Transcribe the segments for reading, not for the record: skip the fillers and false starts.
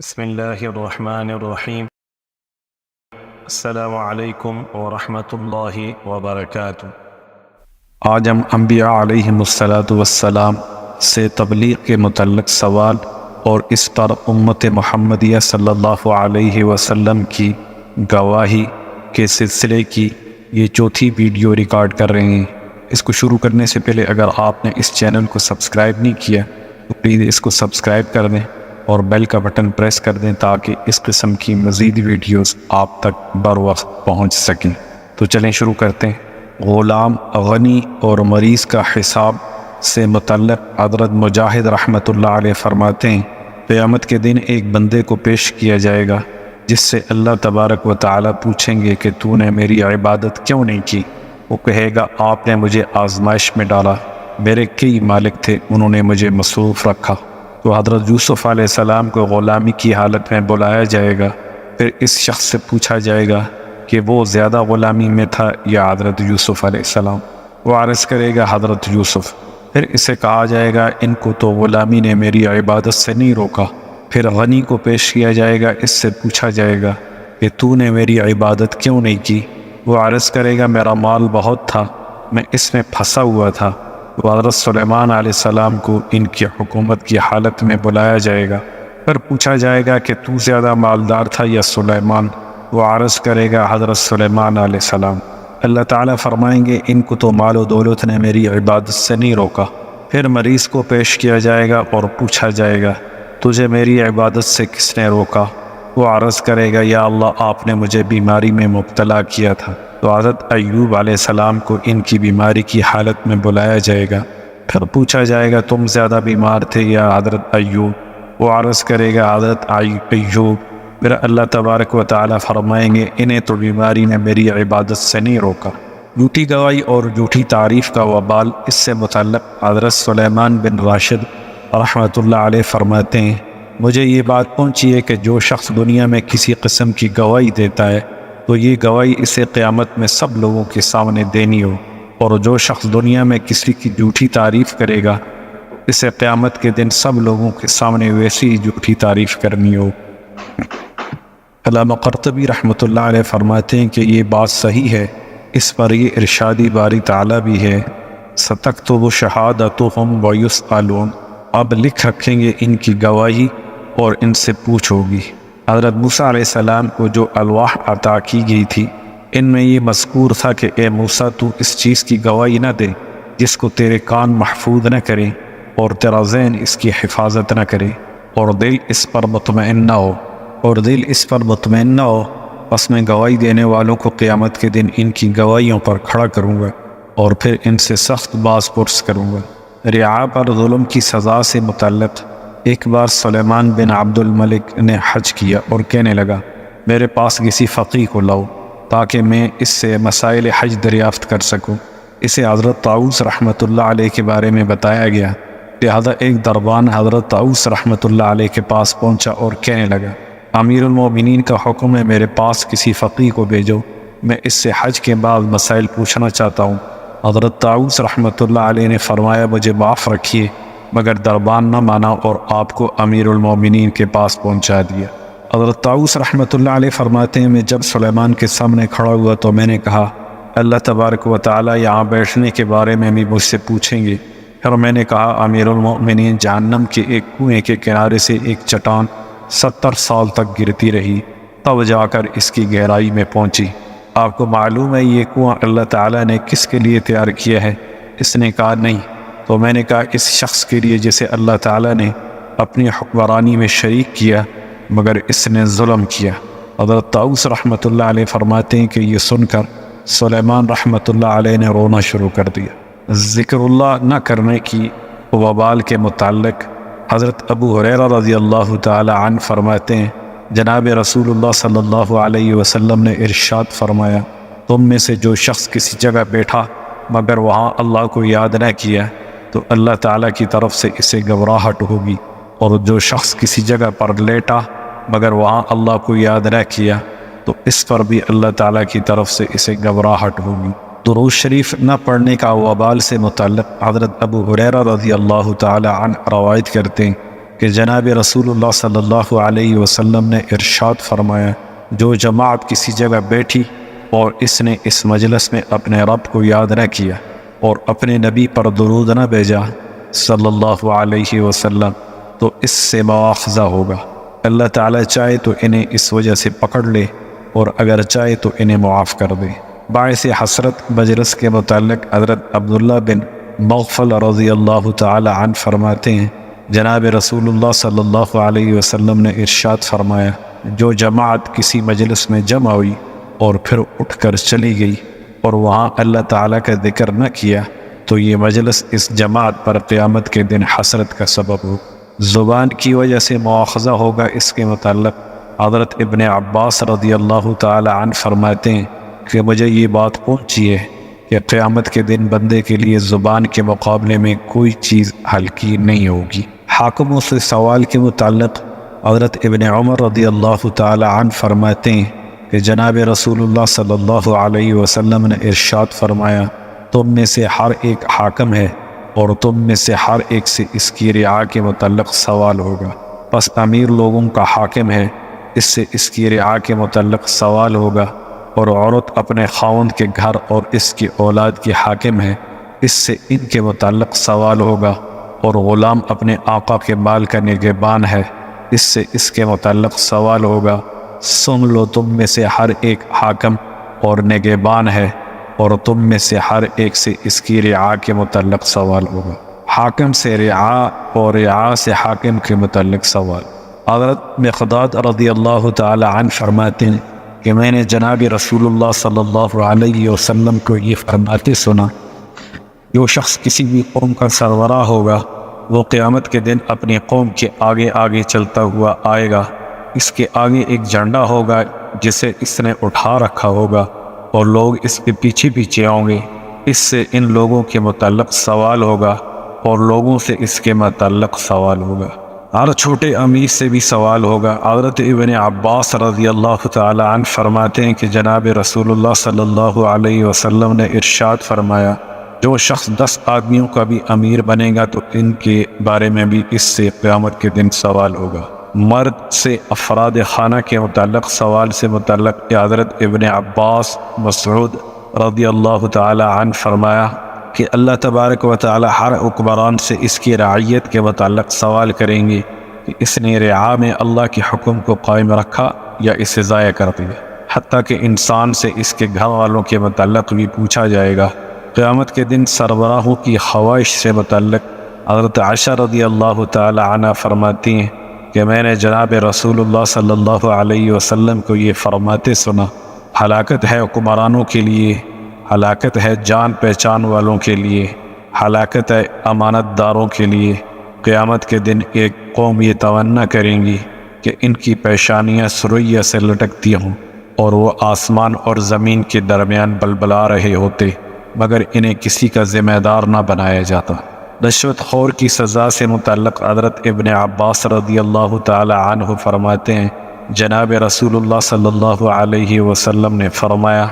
بسم اللہ الرحمن الرحیم۔ السلام علیکم ورحمۃ اللہ وبرکاتہ۔ آج ہم انبیاء علیہم السلام سے تبلیغ کے متعلق سوال اور اس پر امت محمدیہ صلی اللہ علیہ وسلم کی گواہی کے سلسلے کی یہ چوتھی ویڈیو ریکارڈ کر رہے ہیں۔ اس کو شروع کرنے سے پہلے اگر آپ نے اس چینل کو سبسکرائب نہیں کیا تو پلیز اس کو سبسکرائب کر دیں اور بیل کا بٹن پریس کر دیں تاکہ اس قسم کی مزید ویڈیوز آپ تک بر وقت پہنچ سکیں۔ تو چلیں شروع کرتے ہیں۔ غلام غنی اور مریض کا حساب سے متعلق حضرت مجاہد رحمۃ اللہ علیہ فرماتے ہیں، قیامت کے دن ایک بندے کو پیش کیا جائے گا جس سے اللہ تبارک و تعالیٰ پوچھیں گے کہ تو نے میری عبادت کیوں نہیں کی؟ وہ کہے گا آپ نے مجھے آزمائش میں ڈالا، میرے کئی مالک تھے انہوں نے مجھے مصروف رکھا۔ تو حضرت یوسف علیہ السلام کو غلامی کی حالت میں بلایا جائے گا، پھر اس شخص سے پوچھا جائے گا کہ وہ زیادہ غلامی میں تھا یا حضرت یوسف علیہ السلام؟ وہ عرض کرے گا حضرت یوسف۔ پھر اسے کہا جائے گا ان کو تو غلامی نے میری عبادت سے نہیں روکا۔ پھر غنی کو پیش کیا جائے گا، اس سے پوچھا جائے گا کہ تو نے میری عبادت کیوں نہیں کی؟ وہ عرض کرے گا میرا مال بہت تھا، میں اس میں پھنسا ہوا تھا۔ وہ حضرت سلیمان علیہ السلام کو ان کی حکومت کی حالت میں بلایا جائے گا، پھر پوچھا جائے گا کہ تو زیادہ مالدار تھا یا سلیمان؟ وہ عرض کرے گا حضرت سلیمان علیہ السلام۔ اللہ تعالیٰ فرمائیں گے ان کو تو مال و دولت نے میری عبادت سے نہیں روکا۔ پھر مریض کو پیش کیا جائے گا اور پوچھا جائے گا تجھے میری عبادت سے کس نے روکا؟ وہ عرض کرے گا یا اللہ آپ نے مجھے بیماری میں مبتلا کیا تھا۔ تو حضرت ایوب علیہ السلام کو ان کی بیماری کی حالت میں بلایا جائے گا، پھر پوچھا جائے گا تم زیادہ بیمار تھے یا حضرت ایوب؟ وہ عرض کرے گا حضرت ایوب۔ پھر اللہ تبارک و تعالیٰ فرمائیں گے انہیں تو بیماری نے میری عبادت سے نہیں روکا۔ جھوٹی گواہی اور جھوٹی تعریف کا وبال، اس سے متعلق حضرت سلیمان بن راشد رحمۃ اللہ علیہ فرماتے ہیں مجھے یہ بات پہنچی ہے کہ جو شخص دنیا میں کسی قسم کی گواہی دیتا ہے تو یہ گواہی اسے قیامت میں سب لوگوں کے سامنے دینی ہو، اور جو شخص دنیا میں کسی کی جھوٹی تعریف کرے گا اسے قیامت کے دن سب لوگوں کے سامنے ویسی ہی جھوٹی تعریف کرنی ہو۔ علامہ قرطبی رحمۃ اللہ علیہ فرماتے ہیں کہ یہ بات صحیح ہے، اس پر یہ ارشادی باری تعالیٰ بھی ہے سَتَكْتُبُ شَهَادَتُهُمْ وَيُسْأَلُونَ، اب لکھ رکھیں گے ان کی گواہی اور ان سے پوچھ ہوگی۔ حضرت موسیٰ علیہ السلام کو جو الواح عطا کی گئی تھی ان میں یہ مذکور تھا کہ اے موسیٰ تو اس چیز کی گواہی نہ دے جس کو تیرے کان محفوظ نہ کریں اور تیرا ذہن اس کی حفاظت نہ کرے، اور دل اس پر مطمئن نہ ہو، پس میں گواہی دینے والوں کو قیامت کے دن ان کی گواہیوں پر کھڑا کروں گا اور پھر ان سے سخت باز پرس کروں گا۔ رعاء پر ظلم کی سزا سے متعلق ایک بار سلیمان بن عبد الملک نے حج کیا اور کہنے لگا میرے پاس کسی فقیہ کو لاؤ تاکہ میں اس سے مسائل حج دریافت کر سکوں۔ اسے حضرت طاؤس رحمۃ اللہ علیہ کے بارے میں بتایا گیا، لہذا ایک دربان حضرت طاؤس رحمۃ اللہ علیہ کے پاس پہنچا اور کہنے لگا امیر المومنین کا حکم ہے میرے پاس کسی فقیہ کو بھیجو، میں اس سے حج کے بعد مسائل پوچھنا چاہتا ہوں۔ حضرت طاؤس رحمۃ اللہ علیہ نے فرمایا مجھے معاف رکھیے، مگر دربان نہ مانا اور آپ کو امیر المومنین کے پاس پہنچا دیا۔ حضرت طاؤس رحمۃ اللہ علیہ فرماتے ہیں میں جب سلیمان کے سامنے کھڑا ہوا تو میں نے کہا اللہ تبارک و تعالیٰ یہاں بیٹھنے کے بارے میں بھی مجھ سے پوچھیں گے۔ پھر میں نے کہا امیر المومنین جہنم کے ایک کنویں کے کنارے سے ایک چٹان 70 سال تک گرتی رہی، تب جا کر اس کی گہرائی میں پہنچی۔ آپ کو معلوم ہے یہ کنواں اللہ تعالیٰ نے کس کے لیے تیار کیا ہے؟ اس نے کہا نہیں۔ تو میں نے کہا اس شخص کے لیے جسے اللہ تعالیٰ نے اپنی حکمرانی میں شریک کیا مگر اس نے ظلم کیا۔ حضرت طاؤس رحمۃ اللہ علیہ فرماتے ہیں کہ یہ سن کر سلیمان رحمۃ اللہ علیہ نے رونا شروع کر دیا۔ ذکر اللہ نہ کرنے کی وبال کے متعلق حضرت ابو ہریرہ رضی اللہ تعالی عنہ فرماتے ہیں جناب رسول اللہ صلی اللہ علیہ وسلم نے ارشاد فرمایا تم میں سے جو شخص کسی جگہ بیٹھا مگر وہاں اللہ کو یاد نہ کیا تو اللہ تعالیٰ کی طرف سے اسے گھبراہٹ ہوگی، اور جو شخص کسی جگہ پر لیٹا مگر وہاں اللہ کو یاد نہ کیا تو اس پر بھی اللہ تعالیٰ کی طرف سے اسے گھبراہٹ ہوگی۔ درود شریف نہ پڑھنے کا وبال سے متعلق حضرت ابو ہریرہ رضی اللہ تعالی عنہ روایت کرتے ہیں کہ جناب رسول اللہ صلی اللہ علیہ وسلم نے ارشاد فرمایا، جو جماعت کسی جگہ بیٹھی اور اس نے اس مجلس میں اپنے رب کو یاد نہ کیا اور اپنے نبی پر درود نہ بھیجا صلی اللہ علیہ وسلم، تو اس سے مواخذہ ہوگا۔ اللہ تعالیٰ چاہے تو انہیں اس وجہ سے پکڑ لے اور اگر چاہے تو انہیں معاف کر دے۔ باعث حسرت مجلس کے متعلق حضرت عبداللہ بن مغفل رضی اللہ تعالی عنہ فرماتے ہیں، جناب رسول اللہ صلی اللہ علیہ وسلم نے ارشاد فرمایا، جو جماعت کسی مجلس میں جمع ہوئی اور پھر اٹھ کر چلی گئی اور وہاں اللہ تعالیٰ کا ذکر نہ کیا تو یہ مجلس اس جماعت پر قیامت کے دن حسرت کا سبب ہو۔ زبان کی وجہ سے مواخذہ ہوگا، اس کے متعلق حضرت ابن عباس رضی اللہ تعالی عنہ فرماتے ہیں کہ مجھے یہ بات پہنچی ہے کہ قیامت کے دن بندے کے لیے زبان کے مقابلے میں کوئی چیز ہلکی نہیں ہوگی۔ حاکموں سے سوال کے متعلق حضرت ابن عمر رضی اللہ تعالی عنہ فرماتے ہیں کہ جناب رسول اللہ صلی اللہ علیہ وسلم نے ارشاد فرمایا، تم میں سے ہر ایک حاکم ہے اور تم میں سے ہر ایک سے اس کی رعا کے متعلق سوال ہوگا۔ پس امیر لوگوں کا حاکم ہے، اس سے اس کی رعا کے متعلق سوال ہوگا، اور عورت اپنے خاوند کے گھر اور اس کی اولاد کی حاکم ہے، اس سے ان کے متعلق سوال ہوگا، اور غلام اپنے آقا کے مال کا نگہبان ہے، اس سے اس کے متعلق سوال ہوگا۔ سن لو، تم میں سے ہر ایک حاکم اور نگہبان ہے اور تم میں سے ہر ایک سے اس کی رعا کے متعلق سوال ہوگا۔ حاکم سے رعا اور رعا سے حاکم کے متعلق سوال۔ حضرت مقداد رضی اللہ تعالی عنہ فرماتے ہیں کہ میں نے جناب رسول اللہ صلی اللہ علیہ وسلم کو یہ فرماتے سنا، جو شخص کسی بھی قوم کا سربراہ ہوگا وہ قیامت کے دن اپنی قوم کے آگے آگے چلتا ہوا آئے گا، اس کے آگے ایک جھنڈا ہوگا جسے اس نے اٹھا رکھا ہوگا اور لوگ اس کے پیچھے پیچھے آؤں گے، اس سے ان لوگوں کے متعلق سوال ہوگا اور لوگوں سے اس کے متعلق سوال ہوگا۔ ہر چھوٹے امیر سے بھی سوال ہوگا۔ حضرت ابن عباس رضی اللہ تعالی عنہ فرماتے ہیں کہ جناب رسول اللہ صلی اللہ علیہ وسلم نے ارشاد فرمایا، جو شخص 10 آدمیوں کا بھی امیر بنے گا تو ان کے بارے میں بھی اس سے قیامت کے دن سوال ہوگا۔ مرد سے افراد خانہ کے متعلق سوال سے متعلق حضرت ابن عباس مسعود رضی اللہ تعالی عنہ فرمایا کہ اللہ تبارک و تعالی ہر حکمران سے اس کی رعیت کے متعلق سوال کریں گے کہ اس نے رعا میں اللہ کے حکم کو قائم رکھا یا اسے ضائع کر دیا، حتیٰ کہ انسان سے اس کے گھر والوں کے متعلق بھی پوچھا جائے گا۔ قیامت کے دن سربراہوں کی خواہش سے متعلق حضرت عائشہ رضی اللہ تعالی عنہ فرماتی ہیں کہ میں نے جناب رسول اللہ صلی اللہ علیہ وسلم کو یہ فرماتے سنا، ہلاکت ہے حکمرانوں کے لیے، ہلاکت ہے جان پہچان والوں کے لیے، ہلاکت ہے امانت داروں کے لیے۔ قیامت کے دن ایک قوم یہ تمنا کریں گی کہ ان کی پیشانیاں سریا سے لٹکتی ہوں اور وہ آسمان اور زمین کے درمیان بلبلا رہے ہوتے، مگر انہیں کسی کا ذمہ دار نہ بنایا جاتا۔ رشوت خور کی سزا سے متعلق حضرت ابن عباس رضی اللہ تعالی عنہ فرماتے ہیں، جناب رسول اللہ صلی اللہ علیہ وسلم نے فرمایا،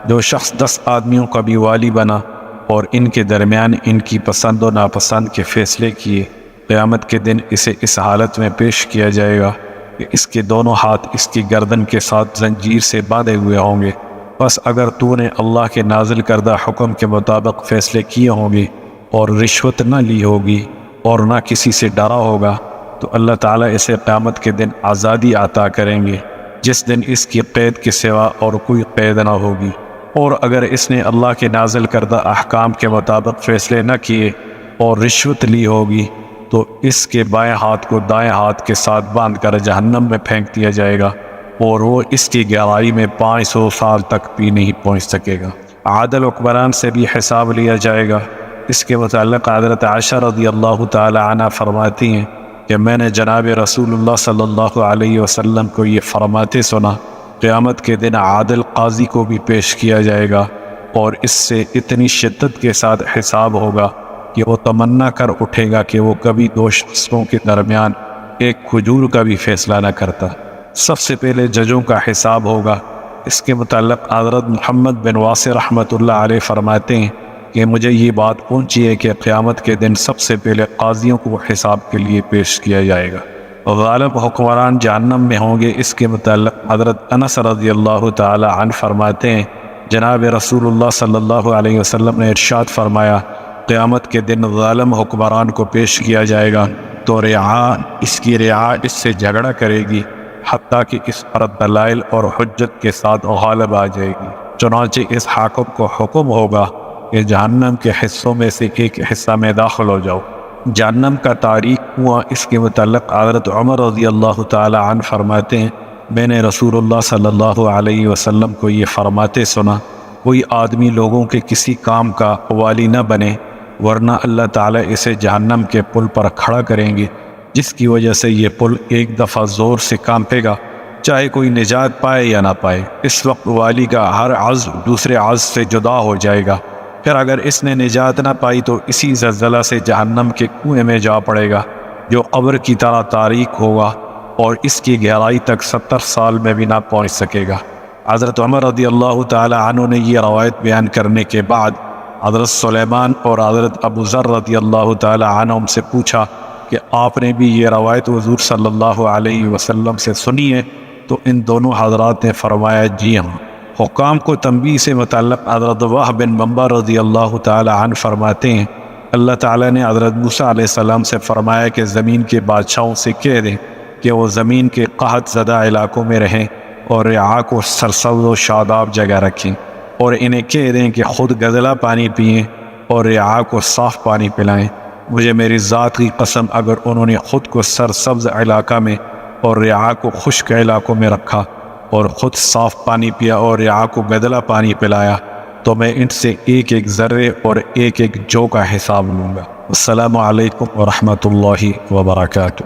جو شخص 10 آدمیوں کا بھی والی بنا اور ان کے درمیان ان کی پسند و ناپسند کے فیصلے کیے، قیامت کے دن اسے اس حالت میں پیش کیا جائے گا کہ اس کے دونوں ہاتھ اس کی گردن کے ساتھ زنجیر سے باندھے ہوئے ہوں گے۔ بس اگر تو نے اللہ کے نازل کردہ حکم کے مطابق فیصلے کیے ہوں گے اور رشوت نہ لی ہوگی اور نہ کسی سے ڈرا ہوگا تو اللہ تعالیٰ اسے قیامت کے دن آزادی عطا کریں گے، جس دن اس کی قید کے سوا اور کوئی قید نہ ہوگی۔ اور اگر اس نے اللہ کے نازل کردہ احکام کے مطابق فیصلے نہ کیے اور رشوت لی ہوگی تو اس کے بائیں ہاتھ کو دائیں ہاتھ کے ساتھ باندھ کر جہنم میں پھینک دیا جائے گا اور وہ اس کی گہرائی میں 500 سال تک بھی نہیں پہنچ سکے گا۔ عادل حکمران سے بھی حساب لیا جائے گا۔ اس کے متعلق حضرت عائشہ رضی اللہ تعالی عنہ فرماتی ہیں کہ میں نے جناب رسول اللہ صلی اللہ علیہ وسلم کو یہ فرماتے سنا، قیامت کے دن عادل قاضی کو بھی پیش کیا جائے گا اور اس سے اتنی شدت کے ساتھ حساب ہوگا کہ وہ تمنا کر اٹھے گا کہ وہ کبھی 2 شخصوں کے درمیان ایک کھجور کا بھی فیصلہ نہ کرتا۔ سب سے پہلے ججوں کا حساب ہوگا۔ اس کے متعلق حضرت محمد بن واصع رحمۃ اللہ علیہ فرماتے ہیں کہ مجھے یہ بات پہنچی ہے کہ قیامت کے دن سب سے پہلے قاضیوں کو حساب کے لیے پیش کیا جائے گا، غالب حکمران جہنم میں ہوں گے۔ اس کے متعلق حضرت انس رضی اللہ تعالی عنہ فرماتے ہیں جناب رسول اللہ صلی اللہ علیہ وسلم نے ارشاد فرمایا، قیامت کے دن ظالم حکمران کو پیش کیا جائے گا تو اس کی رعا اس سے جھگڑا کرے گی حتیٰ کہ اس پر دلائل اور حجت کے ساتھ غالب آ جائے گی۔ چنانچہ اس حاکم کو حکم ہوگا کہ جہنم کے حصوں میں سے ایک حصہ میں داخل ہو جاؤ۔ جہنم کا تاریک کنواں، اس کے متعلق حضرت عمر رضی اللہ تعالی عنہ فرماتے ہیں میں نے رسول اللہ صلی اللہ علیہ وسلم کو یہ فرماتے سنا، کوئی آدمی لوگوں کے کسی کام کا والی نہ بنے ورنہ اللہ تعالیٰ اسے جہنم کے پل پر کھڑا کریں گے، جس کی وجہ سے یہ پل ایک دفعہ زور سے کانپے گا، چاہے کوئی نجات پائے یا نہ پائے۔ اس وقت والی کا ہر عضو دوسرے عضو سے جدا ہو جائے گا، پھر اگر اس نے نجات نہ پائی تو اسی زلزلہ سے جہنم کے کنویں میں جا پڑے گا جو قبر کی طرح تاریک ہوگا اور اس کی گہرائی تک 70 سال میں بھی نہ پہنچ سکے گا۔ حضرت عمر رضی اللہ تعالی عنہ نے یہ روایت بیان کرنے کے بعد حضرت سلیمان اور حضرت ابو ذر رضی اللہ تعالی عنہم سے پوچھا کہ آپ نے بھی یہ روایت حضور صلی اللہ علیہ وسلم سے سنی ہے؟ تو ان دونوں حضرات نے فرمایا جی ہاں۔ حکام کو تنبیہ سے متعلق حضرت وہب بن منبع رضی اللہ تعالی عنہ فرماتے ہیں اللہ تعالیٰ نے حضرت موسیٰ علیہ السلام سے فرمایا کہ زمین کے بادشاہوں سے کہہ دیں کہ وہ زمین کے قحط زدہ علاقوں میں رہیں اور رعاء کو سرسبز و شاداب جگہ رکھیں، اور انہیں کہہ دیں کہ خود گزلا پانی پئیں اور رعاء کو صاف پانی پلائیں۔ مجھے میری ذات کی قسم اگر انہوں نے خود کو سرسبز علاقہ میں اور رعاء کو خشک علاقوں میں رکھا اور خود صاف پانی پیا اور رعاء کو گدلا پانی پلایا تو میں ان سے ایک ایک ذرے اور ایک ایک جو کا حساب لوں گا۔ السلام علیکم ورحمۃ اللہ وبرکاتہ۔